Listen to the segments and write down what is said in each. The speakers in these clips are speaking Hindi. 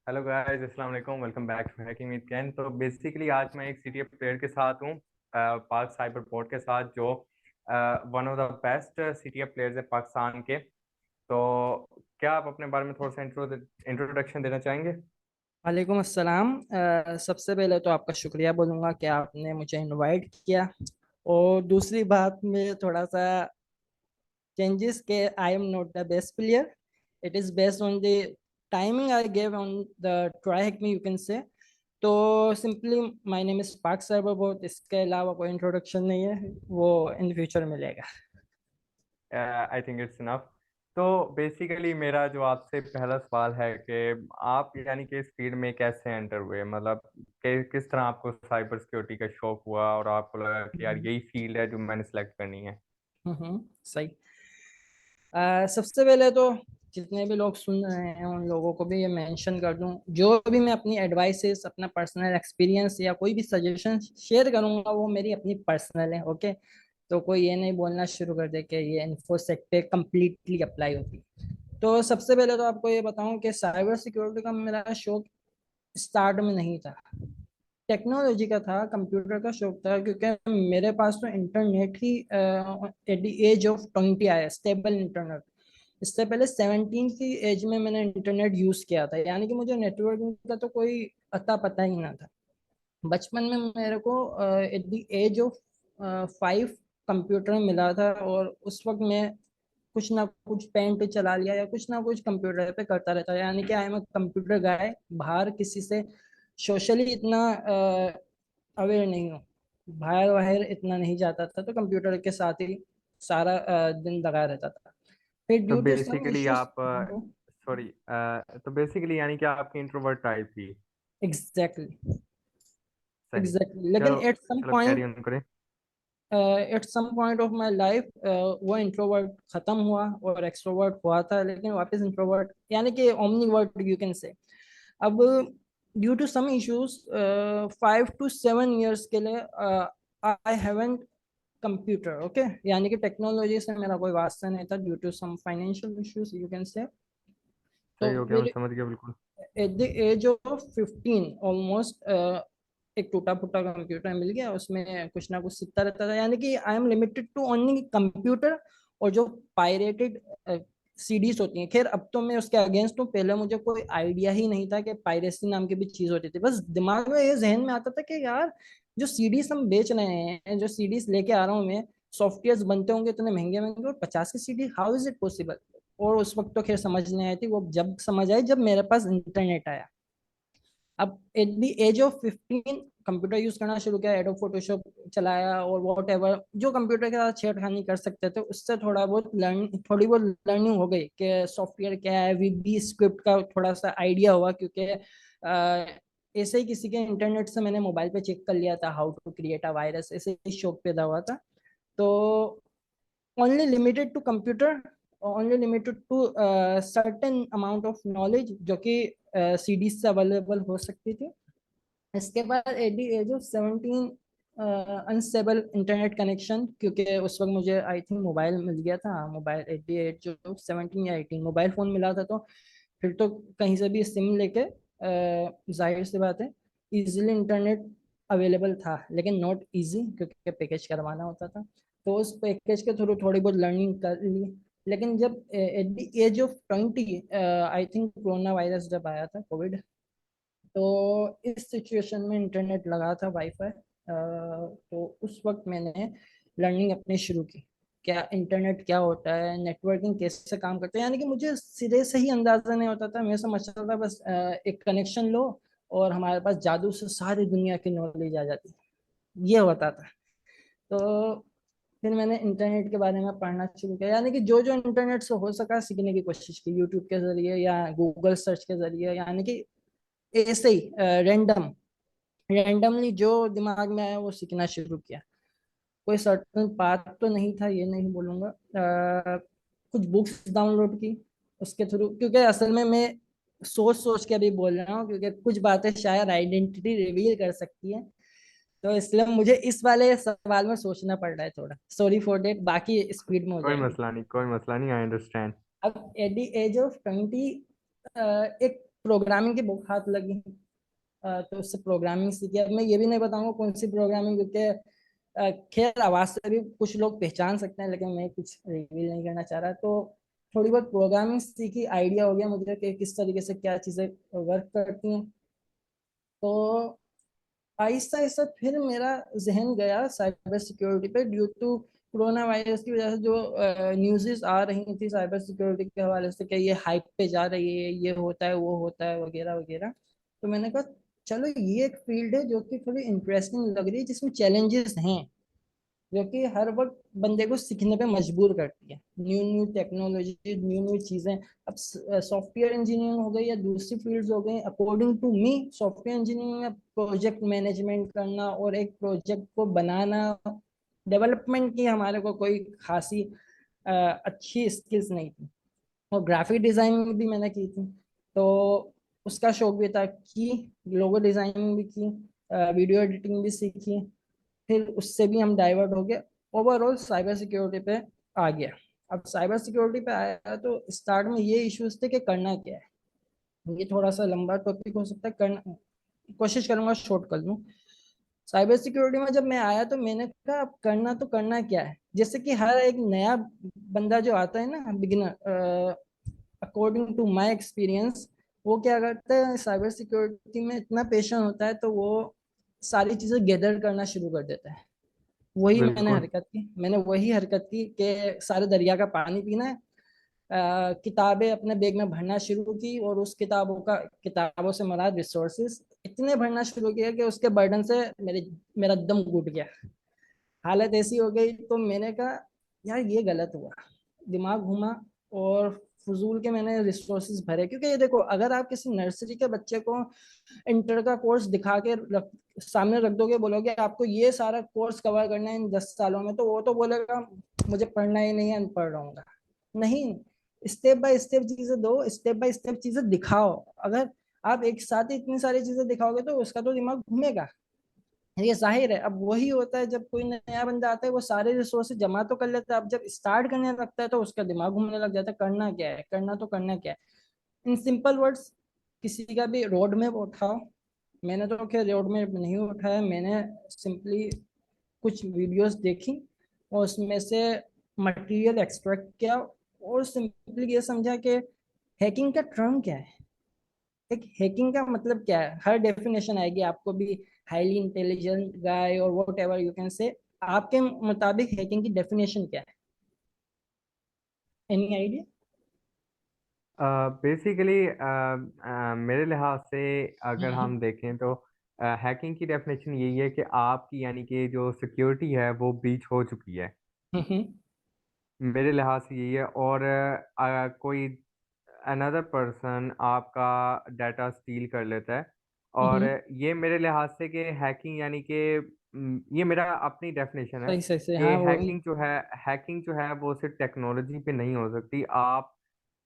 हेलो गाइस, अस्सलाम वालेकुम। Welcome back to hacking with कैन। तो बेसिकली आज मैं एक सीटीएफ प्लेयर के साथ हूँ, पाक साइबर पोर्ट के साथ, जो one of the best CTF players है पाकिस्तान के। तो क्या आप अपने बारे में थोड़ा सा इंट्रोडक्शन देना चाहेंगे? वालेकुम अस्सलाम। सबसे पहले तो आपका शुक्रिया बोलूँगा कि आपने मुझे इनवाइट किया। और दूसरी बात में थोड़ा सा चेंजेस के I am not the best player. It is based on the timing I gave on the try hack me, you can say. तो simply my name is park serverbot. इसके अलावा कोई इंट्रोडक्शन नहीं है, वो इन फ्यूचर मिलेगा। I think it's enough. तो बेसिकली मेरा जो आपसे पहला सवाल है कि आप यानी कि इस फील्ड में कैसे एंटर हुए, मतलब किस तरह आपको साइबर सिक्योरिटी का शौक हुआ और आपको लगा कि यार यही फील्ड है जो मैंने सेलेक्ट करनी है। सही। सबसे पहले तो जितने भी लोग सुन रहे हैं उन लोगों को भी ये मेंशन कर दूं, जो भी मैं अपनी एडवाइसेस, अपना पर्सनल एक्सपीरियंस या कोई भी सजेशन शेयर करूंगा वो मेरी अपनी पर्सनल है, ओके। तो कोई ये नहीं बोलना शुरू कर दे कि ये इन्फोसेक पे कम्प्लीटली अप्लाई होती है। तो सबसे पहले तो आपको ये बताऊं कि साइबर सिक्योरिटी का मेरा शौक स्टार्ट में नहीं था, टेक्नोलॉजी का था, कंप्यूटर का शौक था। क्योंकि मेरे पास तो इंटरनेट ही एट द एज ऑफ 20 आया, स्टेबल इंटरनेट। इससे पहले 17 की एज में मैंने इंटरनेट यूज किया था, यानी कि मुझे नेटवर्किंग का तो कोई अता पता ही ना था। बचपन में मेरे को at the age of 5 computer मिला था, और उस वक्त मैं कुछ ना कुछ पेंट चला लिया या कुछ ना कुछ कंप्यूटर पे करता रहता, यानी कि आई एम कंप्यूटर गाय। बाहर किसी से सोशली इतना अवेयर नहीं हूँ, बाहर बाहर इतना नहीं जाता था, तो कंप्यूटर के साथ ही सारा दिन लगा रहता था। फिर तो due to some basically issues. आप सॉरी, तो बेसिकली यानी कि आपकी इंट्रोवर्ट टाइप थी। एग्जैक्टली। सही। एग्जैक्टली, लेकिन चलो, एट सम चलो कैरी पॉइंट, ऑन करें। At some point of my life वो इंट्रोवर्ट खत्म हुआ और एक्सट्रोवर्ट हुआ था, लेकिन वापस इंट्रोवर्ट, यानी कि ओमनीवर्ट यू कैन से। अब due to some issues 5 to 7 years के लिए आई हैवंट कंप्यूटर, ओके। यानी कि टेक्नोलॉजी से मेरा कोई वास्ता नहीं था, due to some financial issues you can say. तो सही हो गया, मैं फिर समझ गया बिल्कुल। At the age of 15 almost एक टूटा फूटा कंप्यूटर मिल गया, उसमें कुछ ना कुछ सीखता रहता था, यानी कि I am limited to only computer. और जो पायरेटेड सीडीज होती हैं, खैर अब तो मैं उसके अगेंस्ट हूँ, पहले मुझे कोई आइडिया ही नहीं था कि पायरेसी नाम की भी चीज होती थी। बस दिमाग में ये जहन में आता था कि यार जो सीडीज हम बेच रहे हैं, जो सीडीज लेके आ रहा हूँ मैं, सॉफ्टवेयर बनते होंगे इतने महंगे महंगे, और 50 की CD, how is it possible. और उस वक्त तो खैर समझ नहीं आई थी, वो जब समझ आई जब मेरे पास इंटरनेट आया। अब at the age of 15 computer use करना शुरू किया, एडोब फोटोशॉप चलाया, और वॉट एवर जो कंप्यूटर के साथ छेड़खानी कर सकते थे, उससे थोड़ी बहुत लर्निंग हो गई कि सॉफ्टवेयर क्या है, वीबी स्क्रिप्ट का थोड़ा सा आइडिया हुआ। क्योंकि ऐसे ही किसी के इंटरनेट से मैंने मोबाइल पे चेक कर लिया था how to create a virus, ऐसे ही शौक पैदा हुआ था। तो only limited to computer, only limited to certain amount of knowledge जो कि सीडी से अवेलेबल हो सकती थी। इसके बाद at the age of 17 unstable internet connection, क्योंकि उस वक्त मुझे आई थिंक मोबाइल मिल गया था, mobile at the age of 17 या 18 मोबाइल फ़ोन मिला था। तो फिर तो कहीं से भी सिम लेके जाहिर सी बात है इजीली इंटरनेट अवेलेबल था, लेकिन नॉट इजी, क्योंकि पैकेज करवाना होता था। तो उस पैकेज के थ्रू थोड़ी बहुत लर्निंग कर ली। लेकिन जब at the age of 20 I think corona virus जब आया था, कोविड, तो इस सिचुएशन में इंटरनेट लगा था, वाईफाई, तो उस वक्त मैंने लर्निंग अपनी शुरू की, क्या इंटरनेट क्या होता है, नेटवर्किंग कैसे काम करता है। यानी कि मुझे सिरे से ही अंदाजा नहीं होता था, मैं समझता था बस एक कनेक्शन लो और हमारे पास जादू से सारी दुनिया की नॉलेज आ जाती, ये होता था। तो फिर मैंने इंटरनेट के बारे में पढ़ना शुरू किया, यानी कि जो जो इंटरनेट से हो सका सीखने की कोशिश की, यूट्यूब के जरिए या गूगल सर्च के जरिए, यानी कि ऐसे ही रैंडमली जो दिमाग में आया वो सीखना शुरू किया। कोई सर्टन पाथ तो नहीं था, ये नहीं बोलूंगा। कुछ बुक्स डाउनलोड की उसके थ्रू, क्योंकि असल में मैं सोच सोच के अभी बोल रहा हूँ, क्योंकि कुछ बातें शायद आइडेंटिटी रिवील कर सकती है। तो इसलिए मुझे इस वाले सवाल में सोचना पड़ रहा है थोड़ा, सॉरी फॉर डेट, बाकी स्पीड में हो जाएंगे। कोई मसला नहीं, आई अंडरस्टैंड। अब एट द एज ऑफ 20 एक प्रोग्रामिंग की बुक हाथ लगी, तो उससे प्रोग्रामिंग सीखी। अब मैं ये भी नहीं बताऊंगा कौन सी प्रोग्रामिंग, क्योंकि खैर आवाज से भी कुछ लोग पहचान सकते हैं, लेकिन मैं कुछ रिवील नहीं करना चाह रहा। तो थोड़ी बहुत प्रोग्रामिंग सीखी, आइडिया हो गया मुझे कि किस तरीके से क्या चीजें वर्क करती हैं। तो आहिस्ता आहिस्ता फिर मेरा जहन गया साइबर सिक्योरिटी पे, ड्यू टू कोरोना वायरस की वजह से जो न्यूज़ेस आ रही थी साइबर सिक्योरिटी के हवाले से कि ये हाइप पे जा रही है, ये होता है वो होता है वगैरह वगैरह। तो मैंने कहा चलो ये एक फील्ड है जो कि थोड़ी इंटरेस्टिंग लग रही है, जिसमें चैलेंजेस हैं, जो कि हर वक्त बंदे को सीखने पे मजबूर करती है, new new technology, new new चीजें। अब सॉफ्टवेयर इंजीनियरिंग हो गई या दूसरी फील्ड्स हो गई, according to me software engineering में प्रोजेक्ट मैनेजमेंट करना और एक प्रोजेक्ट को बनाना, डेवलपमेंट की हमारे को कोई खासी अच्छी स्किल्स नहीं थी। और ग्राफिक डिजाइनिंग भी मैंने की थी, तो उसका शौक भी था कि लोगो डिजाइनिंग भी की, वीडियो एडिटिंग भी सीखी। फिर उससे भी हम डाइवर्ट हो गए, ओवरऑल साइबर सिक्योरिटी पे आ गया। अब साइबर सिक्योरिटी पे आया तो स्टार्ट में ये इश्यूज थे कि करना क्या है। ये थोड़ा सा लंबा टॉपिक हो सकता है, करना कोशिश करूंगा शॉर्ट कर लूँ। साइबर सिक्योरिटी में जब मैं आया तो मैंने कहा अब करना तो करना क्या है। जैसे कि हर एक नया बंदा जो आता है ना, beginner, according to my experience, वो क्या करता है साइबर सिक्योरिटी में इतना पेशेंट होता है, तो वो सारी चीजें गैदर करना शुरू कर देता है। वही मैंने बिल्कुल। हरकत की, मैंने वही हरकत की कि सारे दरिया का पानी पीना है, किताबें अपने बैग में भरना शुरू की, और उस किताबों से मुराद रिसोर्सेज इतने भरना शुरू किया कि उसके बर्डन से मेरा दम घुट गया, हालत ऐसी हो गई। तो मैंने कहा यार ये गलत हुआ, दिमाग घूमा, और फजूल के मैंने रिसोर्सेज भरे। क्योंकि ये देखो, अगर आप किसी नर्सरी के बच्चे को इंटर का कोर्स दिखा के सामने रख दोगे, बोलोगे आपको ये सारा कोर्स कवर करना है इन 10 सालों में, तो वो तो बोलेगा मुझे पढ़ना ही नहीं है, पढ़ रहूंगा। नहीं, स्टेप बाय स्टेप चीजें दो, स्टेप बाय स्टेप चीजें दिखाओ। अगर आप एक साथ ही इतनी सारी चीजें दिखाओगे तो उसका तो दिमाग घूमेगा, ये जाहिर है। अब वही होता है जब कोई नया बंदा आता है, वो सारे रिसोर्सेज जमा तो कर लेता है, अब जब स्टार्ट करने लगता है तो उसका दिमाग घूमने लग जाता है, करना क्या है, करना तो करना क्या है। इन सिंपल वर्ड्स, किसी का भी रोड मैप उठाओ। मैंने तो खैर रोड मैप नहीं उठाया, मैंने सिंपली कुछ वीडियोस देखी और उसमें से मटेरियल एक्सट्रैक्ट किया, और सिंपली ये समझा कि हैकिंग का टर्म क्या है, एक हैकिंग का मतलब क्या है। हर डेफिनेशन आएगी आपको भी, हाईली इंटेलिजेंट गाय और वॉट एवर यू कैन से। आपके मुताबिक हैकिंग की डेफिनेशन क्या है, एनी आइडिया? बेसिकली मेरे लिहाज से अगर हम्म हम देखें तो हैकिंग की डेफिनेशन यही है कि आपकी यानी कि जो सिक्योरिटी है वो ब्रीच हो चुकी है। हम्म मेरे लिहाज से यही है। और कोई अनदर पर्सन आपका डाटा स्टील कर लेता है। और हम्म, ये मेरे लिहाज से कि हैकिंग यानी कि ये मेरा अपनी डेफिनेशन है सही सही सही, कि हाँ वो ही। हैकिंग जो है वो सिर्फ टेक्नोलॉजी पे नहीं हो सकती। आप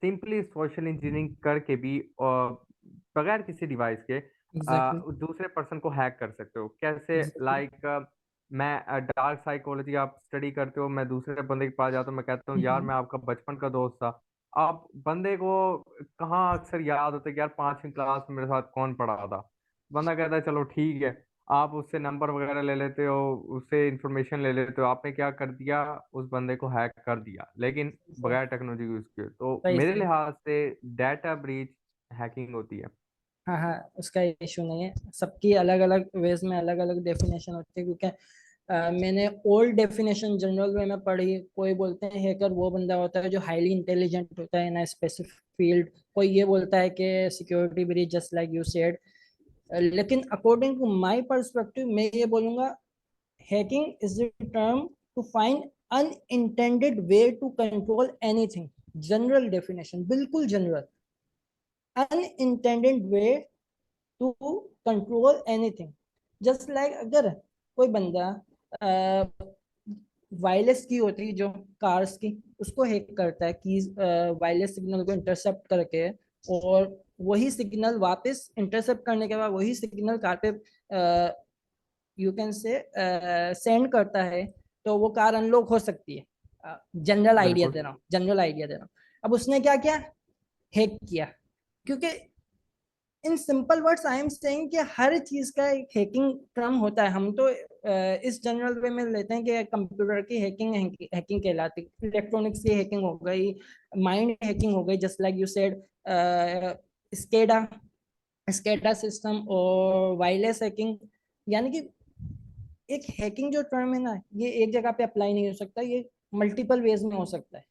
सिंपली सोशल इंजीनियरिंग करके भी बगैर किसी डिवाइस के एग्जैक्टली। दूसरे पर्सन को हैक कर सकते हो। कैसे? एग्जैक्टली। लाइक मैं डार्क साइकोलॉजी आप स्टडी करते हो, मैं दूसरे बंदे के पास जाता हूँ, मैं कहता हूँ यार मैं आपका बचपन का दोस्त था। आप बंदे को कहाँ अक्सर याद होता है कि यार 5वीं क्लास में मेरे साथ कौन पढ़ा था। बंदा कहता है चलो ठीक है। आप उससे नंबर वगैरह ले लेते हो, उससे इंफॉर्मेशन ले लेते हो, आपने क्या कर दिया, उस बंदे को हैक कर दिया, लेकिन सही बगैर टेक्नोलॉजी यूज किए। तो सही मेरे सही। लिहाज से डेटा ब्रीच हैकिंग होती है। हाँ हाँ, उसका इशू नहीं है, सबकी अलग अलग वेज में अलग अलग डेफिनेशन होती है। क्योंकि मैंने ओल्ड डेफिनेशन जनरल वे में पढ़ी, कोई बोलते हैं हैकर वो बंदा होता है जो हाईली इंटेलिजेंट होता है इन स्पेसिफिक फील्ड, कोई ये बोलता है कि security breach just like you said. लेकिन अकॉर्डिंग टू माय पर्सपेक्टिव मैं ये बोलूंगा, hacking is the term to find unintended way to control anything. General definition, बिल्कुल general, unintended way to control anything. Just like अगर कोई बंदा वायरलेस की होती है जो कार्स की, उसको हैक करता है की वायरलेस सिग्नल को इंटरसेप्ट करके, और वही सिग्नल वापस इंटरसेप्ट करने के बाद वही सिग्नल कार पे यू कैन से सेंड करता है, तो वो कार अनलॉक हो सकती है। जनरल आइडिया बिल्कुल। दे रहा हूँ, जनरल आइडिया दे रहा हूँ। अब उसने क्या किया, हैक किया। क्योंकि in simple words I am saying कि हर चीज का एक हैकिंग टर्म होता है। हम तो इस जनरल वे में लेते हैं कि कंप्यूटर की हैकिंग हैकिंग कहलाती है, इलेक्ट्रॉनिक्स की हैकिंग हो गई, माइंड हैकिंग हो गई, just like you said SCADA SCADA system और वायरलेस हैकिंग। यानी कि एक हैकिंग जो टर्म है ना, ये एक जगह पे अप्लाई नहीं हो सकता, ये मल्टीपल वेज में हो सकता है।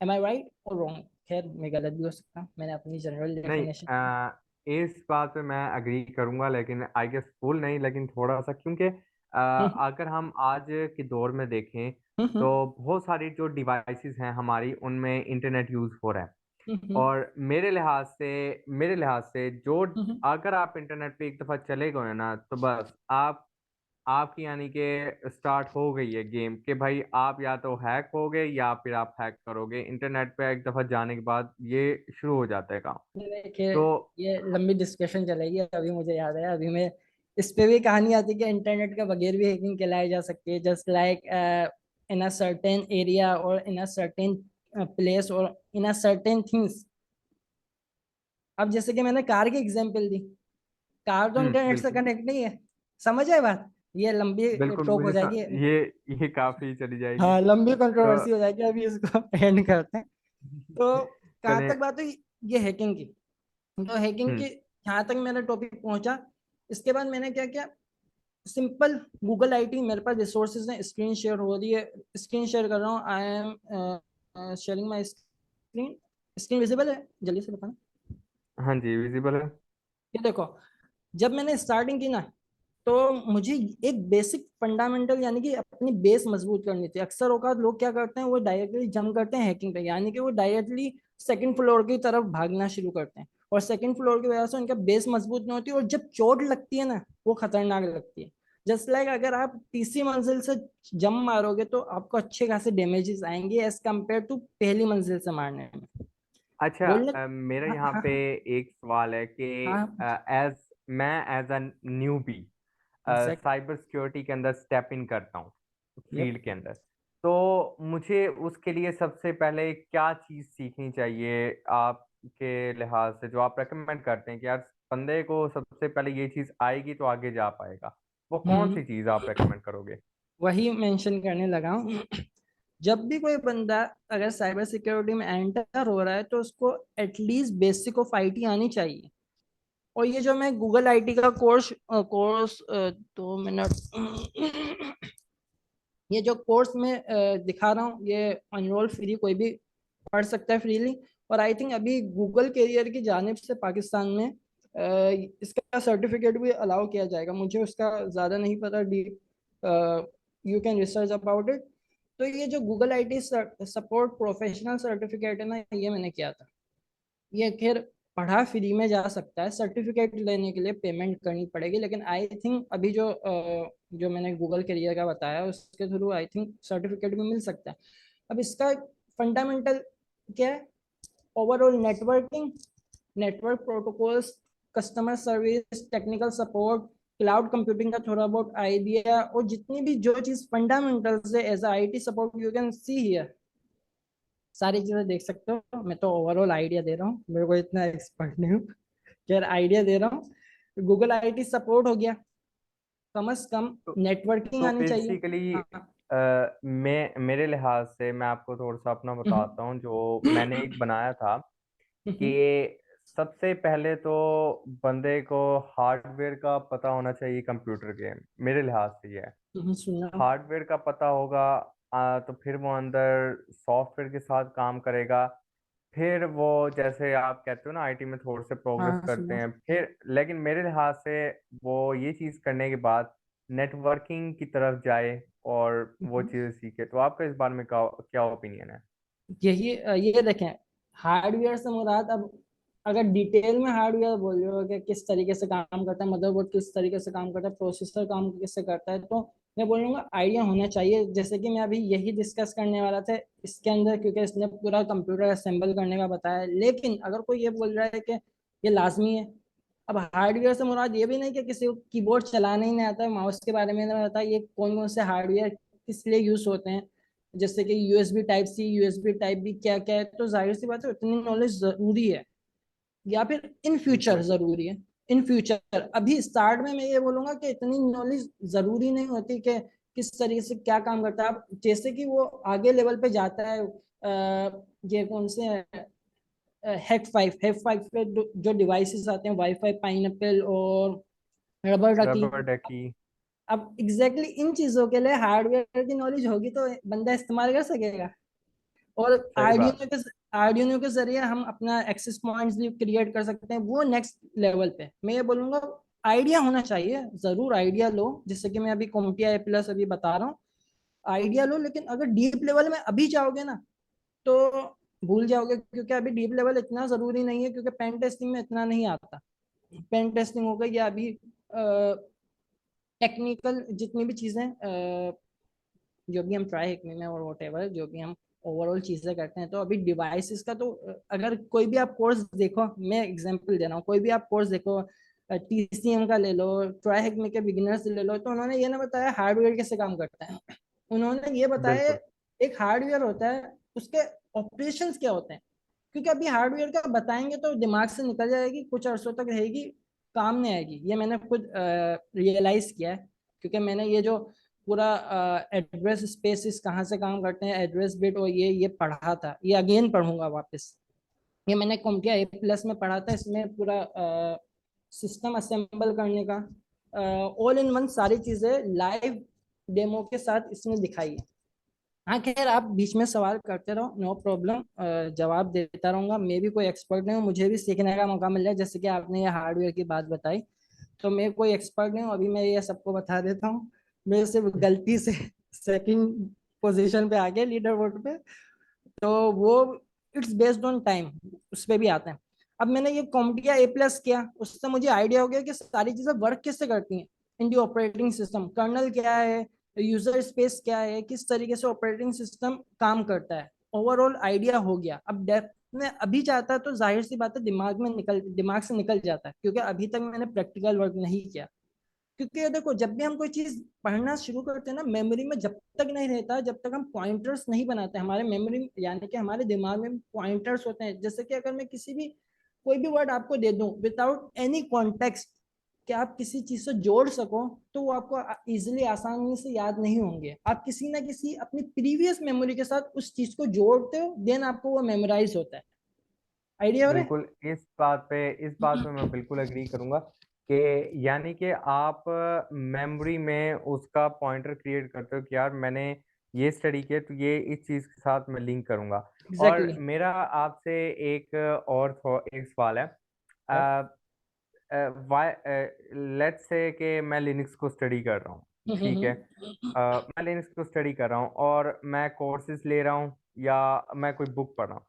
एम आई राइट और रॉन्ग? खैर मैं गलत भी हो सकता हूँ, मैंने अपनी जनरल नहीं, डेफिनेशन। इस बात पे मैं अग्री करूंगा, लेकिन आई गेस फुल नहीं, लेकिन थोड़ा सा, क्योंकि हम्म अगर हम आज के दौर में देखें हम्म तो बहुत सारी जो डिवाइसेस हैं हमारी, उनमें इंटरनेट यूज हो रहा है। हम्म और मेरे लिहाज से जो, हम्म अगर आप इंटरनेट पे एक दफा चले गए ना, तो बस आपकी यानी कि स्टार्ट हो गई है गेम, कि भाई आप या तो हैक हो गए या फिर आप हैक करोगे। इंटरनेट पे एक दफा जाने के बाद ये शुरू हो जाता है काम। देखिए, तो ये लंबी डिस्कशन चलेगी। अभी मुझे याद है, अभी मैं इस पे भी कहानी आती है कि इंटरनेट के बगैर भी हैकिंग चलाई जा सकती है, just like in a certain area और इन अ सर्टेन प्लेस और इन अ सर्टेन थिंग्स। अब जैसे कि मैंने कार की एग्जांपल दी, कार तो इंटरनेट से बिल्कुल कनेक्ट नहीं है। समझ आए बात? ये लंबी बिल्कुल, टॉक हो मुझे जाएगी। ये काफी चली जाएगी। हाँ, लंबी तो कंट्रोवर्सी हो जाएगी, अभी इसको एंड करते हैं। तो कहाँ चलें। तक बात हुई ये हैकिंग की? तो हैकिंग की हम्म यहाँ तक मेरा टॉपिक पहुंचा। इसके बाद मैंने क्या किया, सिंपल गूगल आईटी मेरे पास रिसोर्सेज हैं, स्क्रीन शेयर हो रही है, स्क्रीन शेयर कर रहा हूँ। I am sharing my screen. Screen visible है? जल्दी से बताना। हाँ जी, विजिबल है। ये देखो, जब मैंने स्टार्टिंग की ना, तो मुझे एक बेसिक फंडामेंटल यानी कि अपनी बेस मजबूत करनी थी। अक्सर औकात लोग क्या करते हैं, वो डायरेक्टली जंप करते हैं हैकिंग पे, यानी कि वो डायरेक्टली सेकंड फ्लोर की तरफ भागना शुरू करते हैं, और सेकंड फ्लोर की वजह से उनका बेस मजबूत नहीं होती, और जब चोट लगती है ना, वो खतरनाक लगती है। जस्ट लाइक अगर आप तीसरी मंजिल से जंप मारोगे तो आपको अच्छे खासे डैमेजेस आएंगे एज कम्पेयर टू पहली मंजिल से मारने में। अच्छा, बोलने मेरा हाँ यहाँ हाँ पे एक सवाल है कि हाँ, एज मैं as a newbie exact. Cyber security के अंदर स्टेप इन करता हूँ, यप। फील्ड के अंदर, तो मुझे उसके लिए सबसे पहले क्या चीज़ सीखनी चाहिए आपके लिहाज से, जो आप रेकमेंड करते हैं कि यार बंदे को सबसे पहले ये चीज़ आएगी तो आगे जा पाएगा? वो कौन सी चीज़ आप रेकमेंड करोगे? वही मेंशन करने लगा हूँ। जब भी कोई बंदा अगर साइबर सिक्योरिटी में एंटर हो रहा है, तो उसको एटलीस्ट बेसिक ऑफ आईटी आनी चाहिए। और ये जो मैं गूगल आईटी का कोर्स 2 मिनट, ये जो कोर्स मैं दिखा रहा हूँ, ये अनरोल फ्री, कोई भी पढ़ सकता है फ्रीली। और आई थिंक अभी गूगल करियर की जानिब से पाकिस्तान में इसका सर्टिफिकेट भी अलाउ किया जाएगा। मुझे उसका ज़्यादा नहीं पता deep, you can research about it. तो ये जो Google IT support professional certificate है ना, ये मैंने किया था। ये खैर पढ़ा फ्री में जा सकता है, सर्टिफिकेट लेने के लिए पेमेंट करनी पड़ेगी, लेकिन आई थिंक अभी जो मैंने गूगल करियर का बताया उसके थ्रू आई थिंक सर्टिफिकेट भी मिल सकता है। अब इसका फंडामेंटल क्या है? Overall networking, network protocols, customer service, technical support, cloud computing का थोड़ा बहुत आइडिया, और जितनी भी जो चीज़ फंडामेंटल्स है as I T support, you can see here, सारी चीजें देख सकते हो। मैं तो ओवरऑल आइडिया दे रहा हूँ, मेरे को इतना एक्सपर्ट नहीं हूँ, खैर आइडिया दे रहा हूँ। गूगल आईटी सपोर्ट हो गया, कम से कम तो, नेटवर्किंग तो आनी चाहिए। बेसिकली हाँ। मैं मेरे लिहाज से मैं आपको थोड़ा सा अपना बताता हूँ, जो मैंने एक बनाया था कि सबसे पहले तो बंदे को हार्डवेयर का पता होना चाहिए कंप्यूटर के। मेरे लिहाज से ये है, सुनना। हार्डवेयर का पता होगा, तो फिर वो अंदर सॉफ्टवेयर के साथ काम करेगा। फिर वो, जैसे आप कहते हो ना, आईटी में थोड़े से प्रोग्रेस हाँ करते सुना। हैं फिर, लेकिन मेरे लिहाज से वो ये चीज़ करने के बाद नेटवर्किंग की तरफ जाए और वो चीज़ें सीखे। तो आपका इस बारे में क्या क्या ओपिनियन है? यही ये देखें, हार्डवेयर से मुराद, अब अगर डिटेल में हार्डवेयर बोल रहे हो कि किस तरीके से काम करता है, मदरबोर्ड किस तरीके से काम करता है, प्रोसेसर काम कैसे करता है, तो मैं बोलूँगा आइडिया होना चाहिए। जैसे कि मैं अभी यही डिस्कस करने वाला था इसके अंदर, क्योंकि इसने पूरा कंप्यूटर असेंबल करने का बताया। लेकिन अगर कोई ये बोल रहा है कि ये लाजमी है, अब हार्डवेयर से मुराद ये भी नहीं कि किसी को कीबोर्ड चलाना ही नहीं आता है, माउस के बारे में नहीं पता, ये कौन कौन से हार्डवेयर किस लिए यूज होते हैं, जैसे कि USB type C, USB type B क्या क्या है, तो जाहिर सी बात है उतनी नॉलेज जरूरी है। या फिर इन फ्यूचर बिल्कुल जरूरी है? इन फ्यूचर, अभी स्टार्ट में मैं ये बोलूंगा कि इतनी नॉलेज जरूरी नहीं होती कि किस तरीके से क्या काम करता है। आप जैसे कि वो आगे लेवल पे जाता है, ये कौन से हैक फाइव पे जो डिवाइसेस आते हैं, वाईफाई, पाइनएप्पल और रबर डकी। रबर डकी। अब एग्जैक्टली इन चीजों के लिए हार्डवेयर की नॉलेज होगी तो बंदा इस्तेमाल कर सकेगा। और सही बात। आर्डिनो के जरिए हम अपना एक्सेस पॉइंट्स भी क्रिएट कर सकते हैं, वो नेक्स्ट लेवल पे। मैं ये बोलूंगा आइडिया होना चाहिए, जरूर आइडिया लो, जैसे कि मैं अभी कॉम्पिया ए प्लस अभी बता रहा हूँ। आइडिया लो, लेकिन अगर डीप लेवल में अभी जाओगे ना तो भूल जाओगे, क्योंकि अभी डीप लेवल इतना जरूरी नहीं है, क्योंकि पेन टेस्टिंग में इतना नहीं आता। पेन टेस्टिंग हो गई या अभी टेक्निकल जितनी भी चीजें, जो भी हम ट्राई हैकिंग में और वॉट जो भी हम ओवरऑल चीजें करते हैं, तो अभी डिवाइसेस का तो अगर कोई भी आप कोर्स देखो, मैं एग्जांपल दे रहा हूँ, कोई भी आप कोर्स देखो, टीसीएम का ले लो, ट्राई हैकिंग के बिगिनर्स ले लो, तो उन्होंने ये ना बताया हार्डवेयर कैसे काम करता है। उन्होंने ये बताया बिल्कुल एक हार्डवेयर होता है, उसके ऑपरेशंस क्या होते हैं। क्योंकि अभी हार्डवेयर का बताएंगे तो दिमाग से निकल जाएगी, कुछ अरसों तक रहेगी, काम नहीं आएगी। ये मैंने खुद रियलाइज किया है, क्योंकि मैंने ये जो पूरा एड्रेस स्पेसिस कहाँ से काम करते हैं, एड्रेस बिट और ये पढ़ा था, ये अगेन पढ़ूंगा वापस। ये मैंने कॉम्पिया ए प्लस में पढ़ा था, इसमें पूरा सिस्टम असेंबल करने का ऑल इन वन सारी चीजें लाइव डेमो के साथ इसमें दिखाई है। हाँ खैर, आप बीच में सवाल करते रहो, नो प्रॉब्लम, जवाब देता रहूंगा। मैं भी कोई एक्सपर्ट नहीं हूँ, मुझे भी सीखने का मौका मिल जाए, जैसे कि आपने ये हार्डवेयर की बात बताई, तो मैं कोई एक्सपर्ट नहीं हूँ, अभी मैं ये सबको बता देता हूँ। मैं सिर्फ गलती से सेकंड पोजीशन पे आ गया लीडर बोर्ड पे, तो वो इट्स बेस्ड ऑन टाइम, उस पे भी आता है। अब मैंने ये कॉम्पिटिया ए प्लस किया, उससे मुझे आइडिया हो गया कि सारी चीजें वर्क कैसे करती हैं। इन दी ऑपरेटिंग सिस्टम कर्नल क्या है, यूजर स्पेस क्या है, किस तरीके से ऑपरेटिंग सिस्टम काम करता है, ओवरऑल आइडिया हो गया। अब डेप्थ में अभी जाता है तो जाहिर सी बात है दिमाग से निकल जाता है, क्योंकि अभी तक मैंने प्रैक्टिकल वर्क नहीं किया। क्योंकि ये देखो, जब भी हम कोई चीज पढ़ना शुरू करते हैं ना, मेमोरी में जब तक नहीं रहता, जब तक हम पॉइंटर्स नहीं बनाते हमारे मेमोरी, यानी कि हमारे दिमाग में पॉइंटर्स होते हैं। जैसे कि अगर मैं किसी भी कोई भी वर्ड आपको दे दूं विदाउट एनी कॉन्टेक्स्ट, कि आप किसी चीज से जोड़ सको, तो वो आपको इजिली आसानी से याद नहीं होंगे। आप किसी ना किसी अपनी प्रीवियस मेमोरी के साथ उस चीज को जोड़ते हो, देन आपको वो मेमोराइज होता है। आइडिया हो रहा बिल्कुल। इस बात पे मैं बिल्कुल एग्री करूंगा कि यानी कि आप मेमोरी में उसका पॉइंटर क्रिएट करते हो कि यार मैंने ये स्टडी किया तो ये इस चीज के साथ मैं लिंक करूंगा। और एग्जैक्टली। मेरा आपसे एक एक सवाल है। लेट्स से कि मैं लिनक्स को स्टडी कर रहा हूँ, ठीक है। मैं लिनक्स को स्टडी कर रहा हूँ और मैं कोर्सेज ले रहा हूँ या मैं कोई बुक पढ़ रहा हूँ,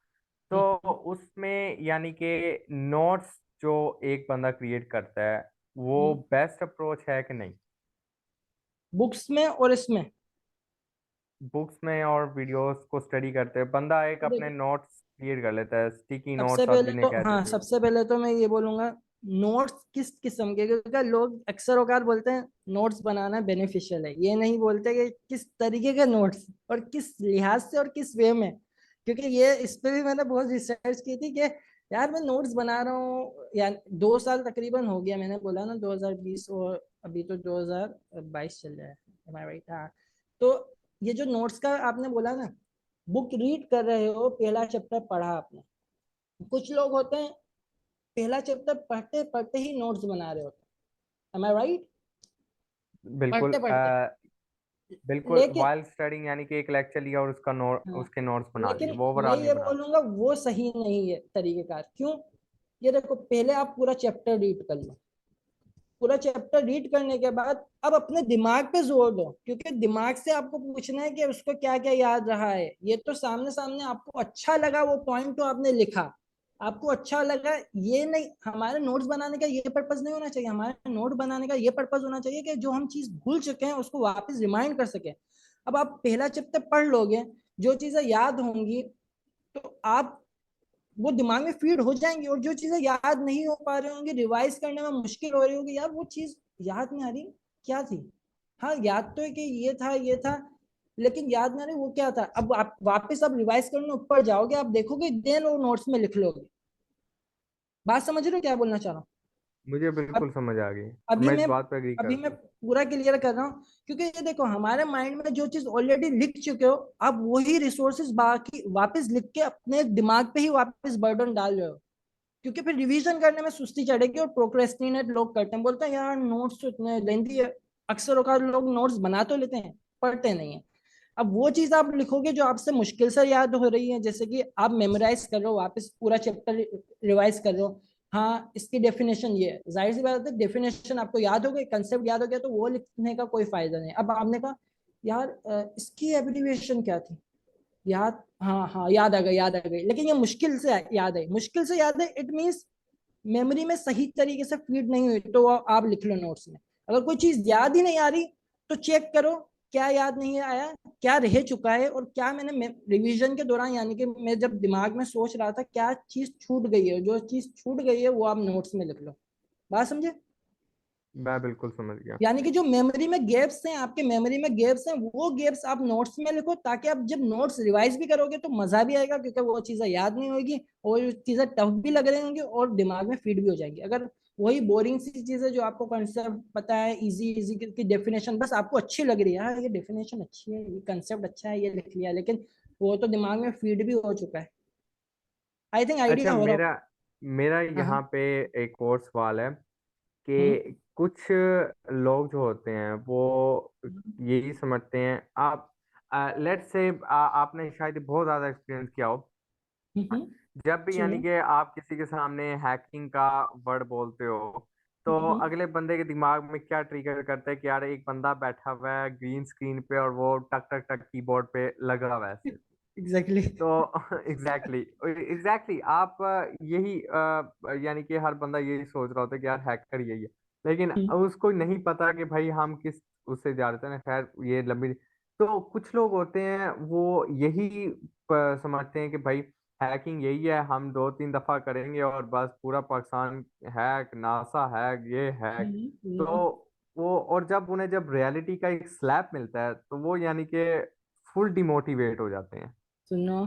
तो उसमें यानी कि नोट्स जो एक बंदा क्रिएट करता है वो बेस्ट अप्रोच है कि नहीं? बुक्स में और इसमें बुक्स में और वीडियोस को स्टडी करते हैं बंदा एक अपने देखो, नोट्स क्रिएट कर लेता है, स्टिकी सबसे नोट्स आप पहले जिन्हें तो कहते हाँ, थे। सबसे पहले तो मैं ये बोलूंगा, नोट्स किस किस्म के, क्योंकि लोग अक्सर औकात बोलते हैं नोट्स बनाना बेनिफिशियल है, ये नहीं बोलते कि किस तरीके के नोट्स और किस लिहाज से और किस वे में। क्योंकि ये इस पे भी मैंने बहुत रिसर्च की थी कि यार मैं नोट्स बना रहा हूँ, यार 2 साल तकरीबन हो गया, मैंने बोला ना 2020, और अभी तो 2022 चल रहा है, एम आई राइट? हाँ। तो ये जो नोट्स का आपने बोला ना, बुक रीड कर रहे हो, पहला चैप्टर पढ़ा आपने, कुछ लोग होते हैं पहला चैप्टर पढ़ते पढ़ते ही नोट्स बना रहे होते हैं, एम आई राइट? बिल्कुल पढ़ते पढ़ते। बिल्कुल लेकिन वाइल्ड स्टडिंग यानी कि एक लेक्चर लिया और उसका हाँ, उसके नोट्स बना दिए, लेकिन वो मैं ओवरऑल नहीं ये बना। बोलूंगा वो सही नहीं है तरीकेकार। क्यों? ये देखो, पहले आप पूरा चैप्टर रीड कर लो, पूरा चैप्टर रीड करने के बाद अब अपने दिमाग पे जोर दो, क्योंकि दिमाग से आपको पूछना है कि उसको क्या क्या याद रहा है। ये तो सामने सामने आपको अच्छा लगा वो पॉइंट तो आपने लिखा, आपको अच्छा लगा, ये नहीं। हमारे नोट्स बनाने का ये पर्पज नहीं होना चाहिए, हमारे नोट बनाने का ये पर्पज होना चाहिए कि जो हम चीज भूल चुके हैं उसको वापस रिमाइंड कर सके। अब आप पहला चैप्टर पढ़ लोगे, जो चीजें याद होंगी तो आप वो दिमाग में फीड हो जाएंगी, और जो चीजें याद नहीं हो पा रही होंगी, रिवाइज करने में मुश्किल हो रही होगी, यार वो चीज याद नहीं आ रही क्या थी। हाँ, याद तो है कि ये था, लेकिन याद नहीं आ रही वो क्या था। अब आप वापस अब रिवाइज करने ऊपर जाओगे, आप देखोगे देन वो नोट्स में लिख लोगे। बात समझ रहे हो क्या बोलना चाह रहा हूँ? मुझे अब बिल्कुल समझ आ गई, अभी मैं इस मैं बात पर एग्री अभी करता मैं हूँ। पूरा क्लियर कर रहा हूँ, क्योंकि ये देखो हमारे माइंड में जो चीज ऑलरेडी लिख चुके हो, आप वही रिसोर्सेज बाकी वापस लिख के अपने दिमाग पे ही वापस बर्डन डाल रहे हो। क्योंकि फिर रिवीजन करने में सुस्ती चढ़ेगी, और प्रोक्रेस्टिनेट लोग करते हैं, बोलते हैं यार नोट्स तो इतने लेंथी है। अक्सर औकात लोग नोट्स बना तो लेते हैं, पढ़ते नहीं है। अब वो चीज आप लिखोगे जो आपसे मुश्किल से याद हो रही है, जैसे कि आप मेमोराइज कर रहे हो, वापस पूरा चैप्टर रिवाइज कर रहे हो, हाँ इसकी डेफिनेशन ये है, जाहिर सी बात है डेफिनेशन आपको याद हो गई, कंसेप्ट याद हो गया, तो वो लिखने का कोई फायदा नहीं। अब आपने कहा यार इसकी एब्रिविएशन क्या थी, याद, हाँ हाँ याद आ गई, याद आ गई, लेकिन ये मुश्किल से याद है, मुश्किल से याद है, इट मीन्स मेमोरी में सही तरीके से फीड नहीं हुई, तो आप लिख लो नोट्स में। अगर कोई चीज याद ही नहीं आ रही, तो चेक करो क्या याद नहीं आया, क्या रह चुका है, और क्या मैंने रिवीजन के दौरान, यानी कि मैं जब दिमाग में सोच रहा था, क्या चीज छूट गई है, जो चीज छूट गई है वो आप नोट्स में लिख लो। बात समझे? मैं बिल्कुल समझ गया। यानी कि जो मेमोरी में गैप्स हैं, आपके मेमोरी में गैप्स हैं, वो गैप्स आप नोट्स में लिखो, ताकि आप जब नोट्स रिवाइज भी करोगे तो मजा भी आएगा, क्योंकि वो चीजें याद नहीं होगी, और चीजें टफ भी लग रही होंगी, और दिमाग में फीड भी हो जाएंगी। अगर वही बोरिंग सी चीजें जो आपको कंसेप्ट पता है, इजी इजी की डेफिनेशन बस आपको अच्छी लग रही है, हाँ ये डेफिनेशन अच्छी है, ये कंसेप्ट अच्छा है, ये लिख लिया, लेकिन वो तो दिमाग में फीड भी हो चुका है। आई थिंक अच्छा, आइडिया हो रहा मेरा मेरा हो। हाँ यहाँ पे एक और सवाल है हाँ। कि कुछ लोग जो होते हैं वो यही समझते हैं, आप लेट्स से आपने शायद बहुत ज़्यादा एक्सपीरियंस किया हो, जब भी यानी सुनो। कि आप किसी के सामने हैकिंग का वर्ड बोलते हो, तो हम्म। अगले बंदे के दिमाग में क्या ट्रिगर करता है कि यार एक बंदा बैठा हुआ है ग्रीन स्क्रीन पे और वो टक टक टक कीबोर्ड पे लगा हुआ है सिर्फ। एग्जैक्टली। तो एग्जैक्टली एग्जैक्टली आप यही यानी कि हर बंदा यही सोच रहा होता है कि यार हैकर यही है, लेकिन उसको नहीं पता कि भाई हम किस उससे जा रहे थे ना। खैर ये लंबी, तो कुछ लोग होते हैं वो यही समझते हैं कि भाई हैकिंग यही है, हम 2-3 दफा करेंगे और बस पूरा पाकिस्तान हैक, नासा हैक, ये हैक। तो नो। वो, और जब उन्हें जब रियलिटी का एक स्लैप मिलता है तो वो यानी कि फुल डिमोटिवेट हो जाते हैं। सुनो।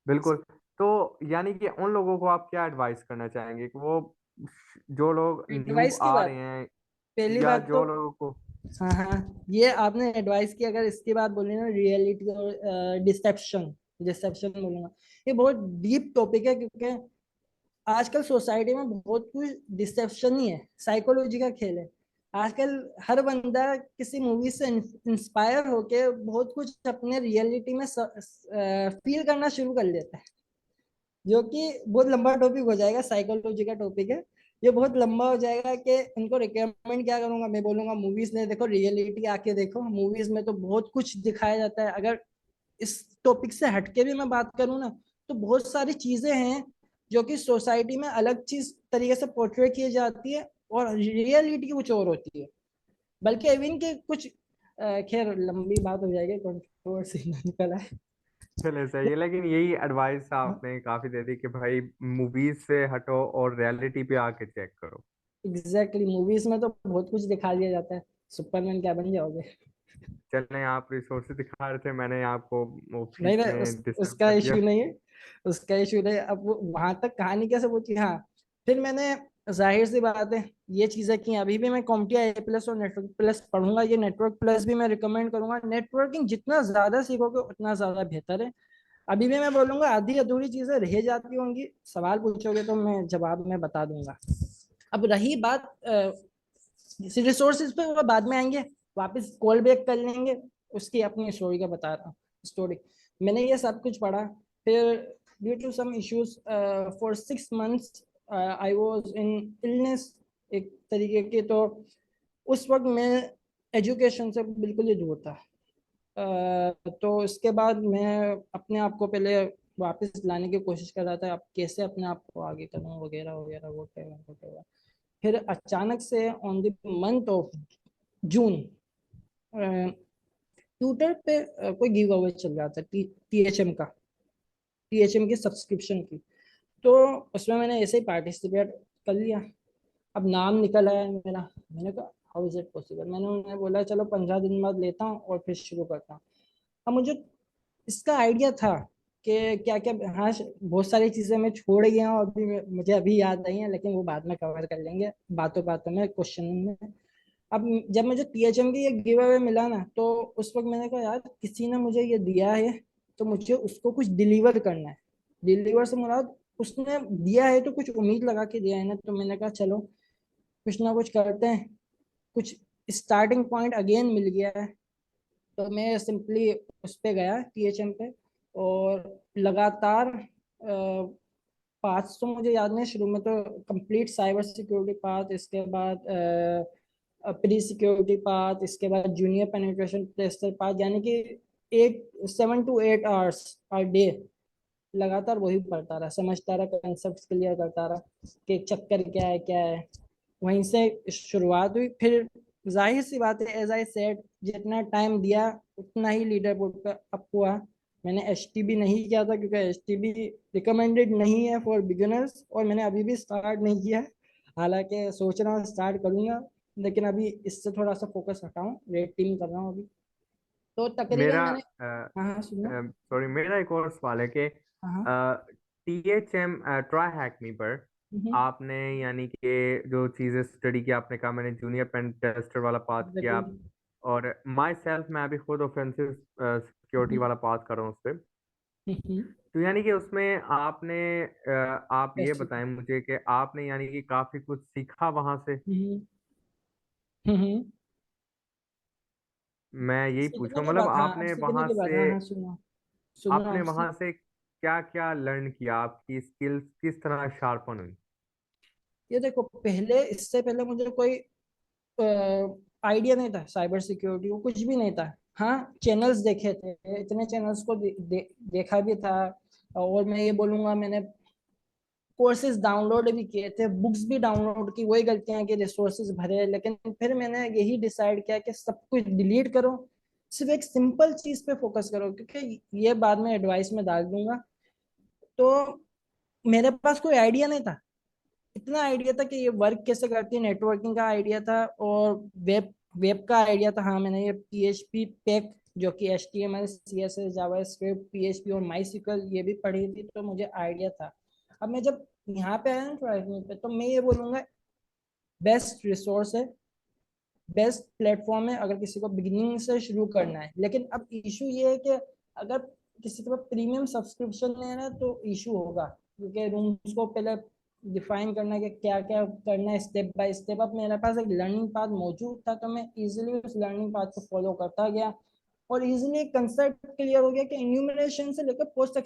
बिल्कुल। तो यानी कि उन लोगों को आप क्या एडवाइस करना चाहेंगे कि वो जो लोग न्यू एडवाइस की आ बात, रहे हैं, पहली या बात तो, जो लोगों को। हाँ हाँ, ये आपने एडवाइस की, अगर इसकी बात बोली ना, रियलिटी और डिसेप्शन, डिसेप्शन बोलूंगा, ये बहुत डीप टॉपिक है, क्योंकि आजकल सोसाइटी में बहुत कुछ डिसेप्शन ही है, साइकोलॉजी का खेल है। आजकल हर बंदा किसी मूवी से इंस्पायर होके बहुत कुछ अपने रियलिटी में फील करना शुरू कर लेता है, जो कि बहुत लंबा टॉपिक हो जाएगा, साइकोलॉजी का टॉपिक है। ये बहुत लंबा हो जाएगा कि उनको रिकमेंड क्या करूंगा, मैं बोलूंगा मूवीज ने देखो, रियलिटी आके देखो, मूवीज में तो बहुत कुछ दिखाया जाता है। अगर इस टॉपिक से हटके भी मैं बात करूँ ना, तो बहुत सारी चीजें हैं जो कि सोसाइटी में अलग चीज तरीके से पोर्ट्रे की जाती है, और रियलिटी कुछ और होती है। बल्कि इवन के कुछ खैर लंबी बात हो जाएगी, कंट्रोवर्सी निकला है। चले सही है, लेकिन यही एडवाइस आपने काफी दे दी कि भाई मूवीज से हटो और रियलिटी पे आके चेक करो। एग्जैक्टली, मूवीज में तो बहुत कुछ दिखा दिया जाता है, सुपरमैन क्या बन जाओगे। चलें, आप रिसोर्सेज दिखा रहे थे, मैंने आपको नहीं ऑफिस नहीं, में डिस्टर्ब उसका कर दिया। इशू नहीं है, उसका इशू नहीं है। अब वहां तक कहानी कैसे पहुंची, हाँ। फिर मैंने, जाहिर सी बात है, ये चीजें की, अभी भी मैं कॉम्पिटिया ए प्लस और नेटवर्क प्लस पढ़ूंगा, ये नेटवर्क प्लस भी मैं रिकमेंड करूंगा। नेटवर्किंग जितना ज्यादा सीखोगे उतना ज्यादा बेहतर है। अभी भी मैं बोलूंगा आधी अधूरी चीजें रह जाती होंगी, सवाल पूछोगे तो मैं जवाब में बता दूंगा। अब रही बात रिसोर्सेज पे, वो बाद में आएंगे, वापस कॉल बैक कर लेंगे। उसकी अपनी स्टोरी का बता रहा हूँ, स्टोरी। मैंने ये सब कुछ पढ़ा, फिर due to some issues for 6 months I was in illness, एक तरीके की। तो उस वक्त मैं एजुकेशन से बिल्कुल ही दूर था। तो इसके बाद मैं अपने आप को पहले वापस लाने की कोशिश कर रहा था, अब कैसे अपने आप को आगे करूँ, वगैरह वगैरह, वगैरह। फिर अचानक से on the month of June, Twitter पे कोई गिव अवे चल रहा था, टीएचएम का, टीएचएम की सब्सक्रिप्शन की। तो उसमें मैंने ऐसे ही पार्टिसिपेट कर लिया। अब नाम निकल आया मेरा, मैंने कहा हाउ इज इट पॉसिबल, मैंने उन्हें बोला चलो 15 दिन बाद लेता हूँ और फिर शुरू करता हूँ। अब मुझे इसका आइडिया था कि क्या क्या, हाँ बहुत सारी चीजें मैं छोड़ गया हूँ अभी, मुझे अभी याद आई है, लेकिन वो बाद में कवर कर लेंगे बातों बातों में, क्वेश्चन में। अब जब मुझे टीएचएम की ये गिव अवे मिला ना, तो उस वक्त मैंने कहा यार किसी ने मुझे ये दिया है, तो मुझे उसको कुछ डिलीवर करना है। डिलीवर से मुराद उसने दिया है तो कुछ उम्मीद लगा के दिया है ना, तो मैंने कहा चलो कुछ ना कुछ करते हैं, कुछ स्टार्टिंग पॉइंट अगेन मिल गया है। तो मैं सिंपली उस पे गया टीएचएम पे, और लगातार पाथ तो मुझे याद नहीं, शुरू में तो कंप्लीट साइबर सिक्योरिटी पाथ, इसके बाद प्री सिक्योरिटी पाथ, इसके बाद जूनियर पेनिट्रेशन टेस्टर पाथ, यानी कि 7 to 8 आवर्स पर डे लगातार वही पढ़ता रहा, समझता रहा, कंसेप्ट क्लियर करता रहा कि चक्कर क्या है क्या है। वहीं से शुरुआत हुई। फिर जाहिर सी बात है, एज आई सेड, जितना टाइम दिया उतना ही लीडर बोर्ड पे अप हुआ। मैंने एचटीबी नहीं किया था क्योंकि एचटीबी रिकमेंडेड नहीं है फॉर बिगिनर्स, और मैंने अभी भी स्टार्ट नहीं किया, हालांकि सोच रहा हूँ स्टार्ट करूंगा, लेकिन अभी इससे थोड़ा सा फोकस हटाऊं, रेड टीम कर रहा हूँ अभी। तो तकरीबन मेरा मैंने, हाँ हाँ सुनो, सॉरी, मेरा एक और सवाल है कि हाँ हाँ, टीएचएम ट्राई हैक मी पर हम्म, आपने यानी कि जो चीज़ें स्टडी की, आपने कहा मैंने जूनियर पेन टेस्टर वाला पाथ किया, एग्जैक्टली, और माई सेल्फ मैं अभी खुद ऑफेंसिव सिक्योरिटी वाला पाथ कर रहा हूँ उस पर। तो यानी कि उसमें आपने आप ये बेस्ट, बताएं मुझे कि आपने यानी कि काफ़ी कुछ सीखा वहाँ से। हम्म हम्म, मैं यही सीखने पूछूं, की मतलब बात, हाँ अब आपने सीखने वहाँ की बात, से हाँ हाँ सुनो, सुन रहा आपने हूँ। वहाँ से क्या क्या लर्न किया, आपकी स्किल्स किस तरह शार्पन हुई। ये देखो, पहले, इससे पहले मुझे कोई आइडिया नहीं था साइबर सिक्योरिटी को, कुछ भी नहीं था। हाँ चैनल्स देखे थे, इतने चैनल्स को देखा भी था, और मैं ये बोलूंगा मैंने कोर्सेज डाउनलोड भी किए थे, बुक्स भी डाउनलोड की, वही गलतियां की, रिसोर्सेज भरे, लेकिन फिर मैंने यही डिसाइड किया कि सब कुछ डिलीट करो, सिर्फ एक सिंपल चीज पे फोकस करो, क्योंकि ये बाद में एडवाइस में डाल दूंगा। तो मेरे पास कोई आइडिया नहीं था, इतना आइडिया था कि ये वर्क कैसे करती है, नेटवर्किंग का आइडिया था, और वेब वेब का आइडिया था। हाँ मैंने ये पीएचपी पैक, जो कि एचटीएमएल सीएसएस जावास्क्रिप्ट पीएचपी और माई सीक्वल, ये भी पढ़ी थी, तो मुझे आइडिया था। अब मैं जब यहाँ पे आया ना ट्राइवल पे, तो मैं ये बोलूंगा बेस्ट रिसोर्स है, बेस्ट प्लेटफॉर्म है अगर किसी को बिगिनिंग से शुरू करना है। लेकिन अब इशू ये है कि अगर किसी के पास प्रीमियम सब्सक्रिप्शन है ना, तो इशू होगा, क्योंकि रूम्स को पहले डिफाइन करना है कि क्या क्या करना है स्टेप बाय स्टेप। अब मेरे पास एक लर्निंग पाथ मौजूद था, तो मैं इजीली उस लर्निंग पाथ को फॉलो करता गया, और इजीली कंसेप्ट क्लियर हो गया कि इन्यूमरेशन से लेकर पोस्ट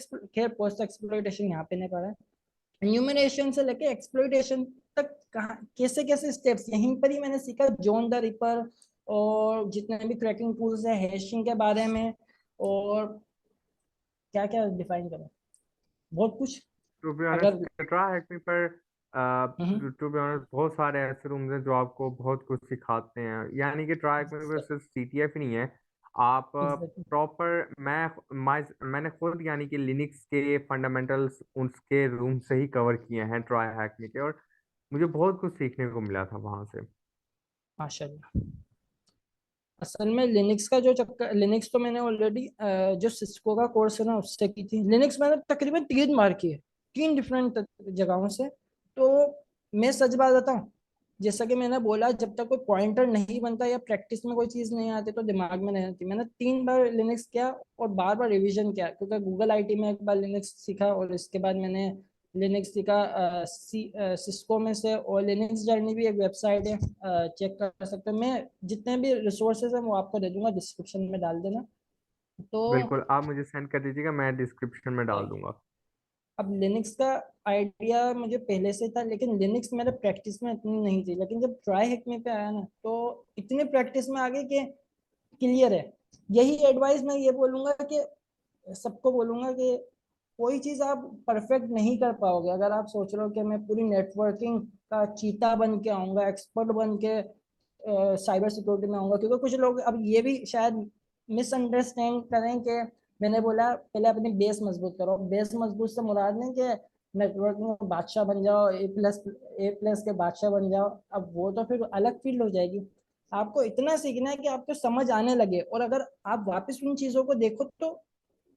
एक्सप्लोइटेशन यहाँ पे नहीं पड़ा, न्यूमिनेशन से लेके एक्सप्लॉइटेशन तक कहाँ कैसे कैसे स्टेप्स यहीं पर ही मैंने सीखा, जॉन द रिपर, और जितने भी क्रैकिंग टूल्स है, हैशिंग के बारे में, और क्या क्या डिफाइन करें, बहुत कुछ। टू बी अगर ऑनेस्ट ट्रा हैक मी पर हम्म, टू बी ऑनेस्ट बहुत सारे ऐसे रूम्स हैं जो आपको बहुत कुछ सिखाते हैं, यानी कि ट्रा हैक मी पर सिर्फ सीटीएफ ही नहीं है। आप एग्जैक्टली, प्रॉपर मैंने खुद यानी कि लिनक्स के फंडामेंटल्स उसके रूम से ही कवर किए हैं ट्राई हैक मी के, और मुझे बहुत कुछ सीखने को मिला था वहां से। माशाल्लाह। असल में लिनक्स का जो चक्कर, लिनक्स तो मैंने ऑलरेडी जो सिस्को का कोर्स है ना उससे की थी, लिनक्स मैंने तकरीबन 3 बार की है, 3 डिफरेंट जगहों से। तो मैं सच बात बताऊं, जैसा कि मैंने बोला, जब तक कोई पॉइंटर नहीं बनता या प्रैक्टिस में कोई चीज नहीं आती तो दिमाग में नहीं आती। मैंने 3 बार लिनक्स किया और बार बार रिवीजन किया, क्योंकि गूगल आईटी में एक बार लिनक्स सीखा, और इसके बाद मैंने लिनक्स सीखा सिस्को में से, और लिनक्स जर्नी भी एक वेबसाइट है, चेक कर सकते हैं। मैं जितने भी रिसोर्सेज हैं वो आपको दे दूंगा, डिस्क्रिप्शन में डाल देना। तो बिल्कुल, आप मुझे सेंड कर दीजिएगा, मैं डिस्क्रिप्शन में डाल दूंगा। अब लिनक्स का आइडिया मुझे पहले से था, लेकिन लिनक्स मेरे प्रैक्टिस में इतनी नहीं थी, लेकिन जब ट्राई हैक में पे आया ना, तो इतने प्रैक्टिस में आ गए कि क्लियर है। यही एडवाइस मैं ये बोलूंगा कि सबको बोलूंगा कि कोई चीज आप परफेक्ट नहीं कर पाओगे अगर आप सोच रहे हो कि मैं पूरी नेटवर्किंग का चीता बन के आऊंगा, एक्सपर्ट बन के साइबर सिक्योरिटी में आऊंगा। क्योंकि कुछ लोग अब ये भी शायद मिसअंडरस्टैंड करें कि मैंने बोला पहले अपनी बेस मजबूत करो, बेस मजबूत से मुराद नहीं कि नेटवर्किंग में बादशाह बन जाओ, ए प्लस के बादशाह बन जाओ, अब वो तो फिर अलग फील्ड हो जाएगी। आपको इतना सीखना है कि आपको समझ आने लगे, और अगर आप वापस उन चीजों को देखो तो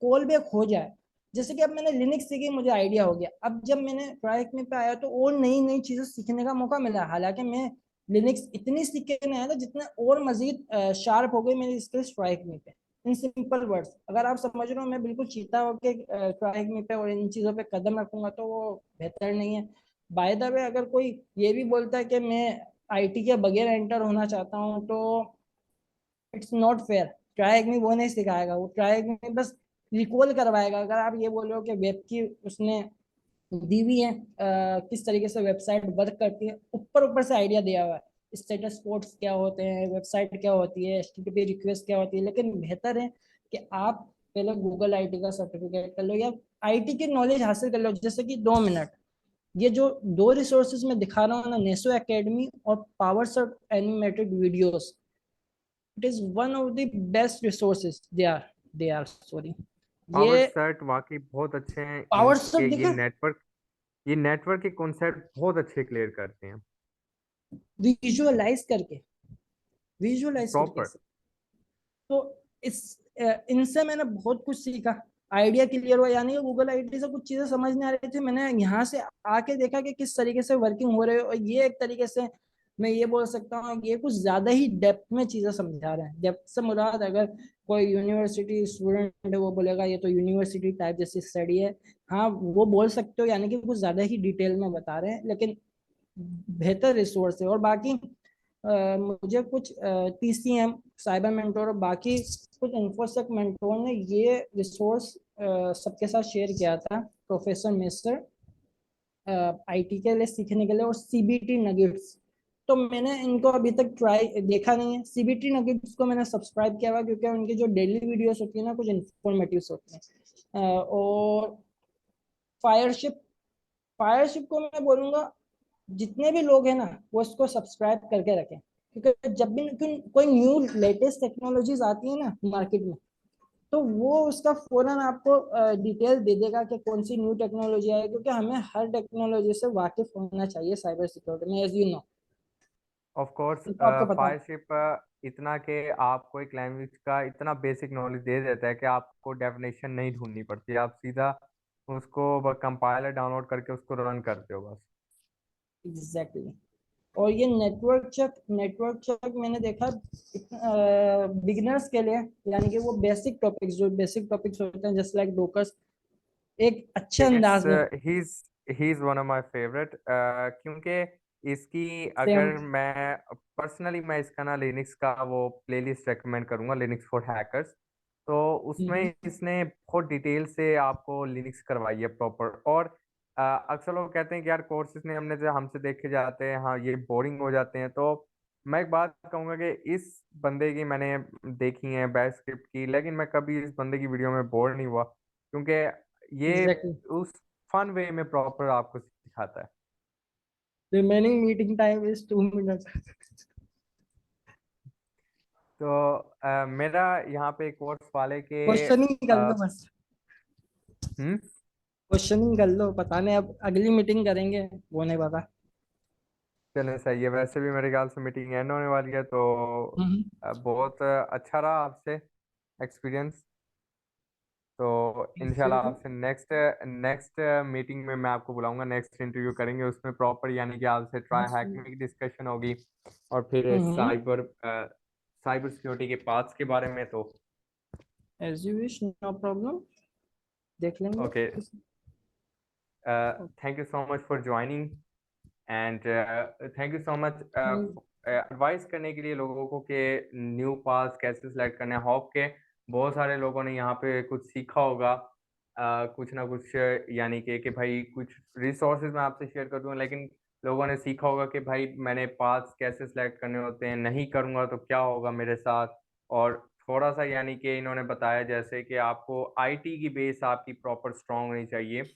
कॉल बैक हो जाए। जैसे कि अब मैंने लिनक्स सीखी, मुझे आइडिया हो गया, अब जब मैंने ट्राई पे आया तो और नई नई चीजें सीखने का मौका मिला। हालांकि मैं लिनक्स इतनी सीख के नहीं आया था जितने और मजीद शार्प हो गई मेरी स्किल्स ट्राई पे। इन सिंपल वर्ड्स, अगर आप समझ रहे हो मैं बिल्कुल चीता होके ट्राई पे और इन चीजों पे कदम रखूंगा तो वो बेहतर नहीं है। बाय द वे, अगर कोई ये भी बोलता है कि मैं आईटी के बगैर एंटर होना चाहता हूँ तो इट्स नॉट फेयर। ट्राई में वो नहीं सिखाएगा, वो ट्राई में बस रिकॉल करवाएगा। अगर आप ये बोल रहे हो कि वेब की उसने दी हुई है किस तरीके से वेबसाइट वर्क करती है, ऊपर ऊपर से आइडिया दिया हुआ है, स्टेटस कोड्स क्या होते हैं, वेबसाइट क्या होती है, एचटीटीपी रिक्वेस्ट क्या होती है, लेकिन बेहतर है कि आप पहले गूगल आईटी का सर्टिफिकेट कर लो या आईटी की नॉलेज हासिल कर लो। जैसे कि 2 मिनट, ये जो दो रिसोर्सेज में दिखा रहा हूँ ना, नेसो एकेडमी और power animated videos, it is one of the best resources, they are sorry, power ये सेट वाकई बहुत अच्छे हैं, पावर इनके सब देखा, ये नेटवर्क के कॉन्सेप्ट बहुत अच्छे क्लियर करते हैं विजुअलाइज करके, विजुअलाइज करके। प्रॉपर। तो इस इनसे मैंने बहुत कुछ सीखा, आइडिया क्लियर हुआ। यानी कि गूगल आईटी से कुछ चीजें समझ नहीं आ रही थी, मैंने यहाँ से आके देखा कि किस तरीके से वर्किंग हो रही है, और ये एक तरीके से मैं ये बोल सकता हूँ कि ये कुछ ज्यादा ही डेप्थ में चीजें समझा रहे हैं। डेप्थ से मुराद, अगर कोई यूनिवर्सिटी स्टूडेंट है वो बोलेगा ये तो यूनिवर्सिटी टाइप जैसी स्टडी है, हाँ वो बोल सकते हो, यानी कि कुछ ज्यादा ही डिटेल में बता रहे हैं, लेकिन बेहतर रिसोर्स है। और बाकी मुझे कुछ टीसीएम, साइबर मेंटोर और बाकी कुछ इन्फोसेक मेंटोर ने ये रिसोर्स सबके साथ शेयर किया था, प्रोफेसर मिस्टर आईटी के लिए सीखने के लिए, और सीबीटी नगेट्स। तो मैंने इनको अभी तक ट्राई देखा नहीं है, सीबीटी नगेट्स को मैंने सब्सक्राइब किया हुआ क्योंकि उनकी जो डेली वीडियोस होती है ना कुछ इन्फॉर्मेटिव होती हैं। और फायरशिप, फायरशिप को मैं बोलूंगा जितने भी लोग हैं ना वो इसको सब्सक्राइब करके रखें, क्योंकि जब भी कोई न्यू लेटेस्ट टेक्नोलॉजीज आती है ना मार्केट में, तो वो उसका फौरन आपको डिटेल दे देगा कि कौन सी न्यू टेक्नोलॉजी आई, क्योंकि हमें हर टेक्नोलॉजी से वाकिफ होना चाहिए साइबर सिक्योरिटी में, as you know. Of course, तो आपको पता है। फायरशिप इतना के आपको एक लैंग्वेज का इतना बेसिक नॉलेज दे देता है कि आपको डेफिनेशन नहीं ढूंढनी पड़ती, आप सीधा उसको कंपाइलर डाउनलोड करके उसको रन करते हो बस। Exactly exactly. और ये नेटवर्क चेक मैंने देखा बिगिनर्स के लिए, यानी कि वो बेसिक टॉपिक्स, जो बेसिक टॉपिक्स होते हैं जस्ट लाइक डोकर्स, एक अच्छे इट्स अंदाज में। He is one of my favourite, क्योंकि इसकी सेम। अगर मैं पर्सनली मैं इसका ना लिनक्स का वो प्लेलिस्ट रेकमेंड करूंगा, लिनक्स फॉर हैकर्स। तो उसमें इसने बहुत डिटेल से आपको लिनक्स करवाई है प्रॉपर। और अक्सर लोग कहते हैं कि यार कोर्सेज ने हमने जो हमसे देखे जाते हैं, हाँ ये बोरिंग हो जाते हैं। तो मैं एक बात कहूंगा कि इस बंदे की मैंने देखी है बैच स्क्रिप्ट की, लेकिन मैं कभी इस बंदे की वीडियो में बोर नहीं हुआ, क्योंकि ये एग्जैक्टली। उस फन वे में प्रॉपर आपको सिखाता है। Remaining meeting time is 2 minute. तो मेरा यहाँ पे कोर्स वाले के क्वेश्चनिंग कर लो बस, हम्म क्वेश्चनिंग कर लो, पता नहीं अब अगली मीटिंग करेंगे वो नहीं पता। चलिए सही है, वैसे भी मेरे ख्याल से मीटिंग एंड होने वाली है, तो हम्म। बहुत अच्छा रहा आपसे एक्सपीरियंस। तो थैंक यू। इंशाल्लाह आपसे नेक्स्ट नेक्स्ट मीटिंग में मैं आपको बुलाऊंगा, नेक्स्ट इंटरव्यू करेंगे उसमें प्रॉपर, यानी कि आपसे ट्राई हैकिंग की डिस्कशन होगी और फिर साइबर सिक्योरिटी के पार्ट्स के बारे में। तो as you wish, no problem, देख लेंगे। Okay, thank you so much for joining and thank you so much advice करने के लिए लोगों को कि न्यू पास कैसे सिलेक्ट करना है। होप के बहुत सारे लोगों ने यहाँ पे कुछ सीखा होगा, कुछ ना कुछ, यानी कि भाई कुछ रिसोर्सेज मैं आपसे शेयर कर दूंगा, लेकिन लोगों ने सीखा होगा कि भाई मैंने पास कैसे सिलेक्ट करने होते हैं, नहीं करूँगा तो क्या होगा मेरे साथ। और थोड़ा सा यानी कि इन्होंने बताया जैसे कि आपको आईटी की बेस आपकी प्रॉपर स्ट्रांग होनी चाहिए,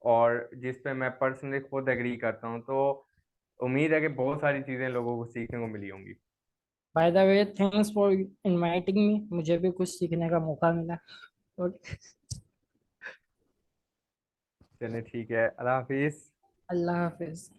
और जिस पे मैं पर्सनली खुद एग्री करता हूँ। तो उम्मीद है कि बहुत सारी चीजें लोगों को सीखने को मिली होंगी। By the way, thanks for inviting me, मुझे भी कुछ सीखने का मौका मिला। ओके। चलिए ठीक है, अल्लाह हाफिज। अल्लाह हाफिज।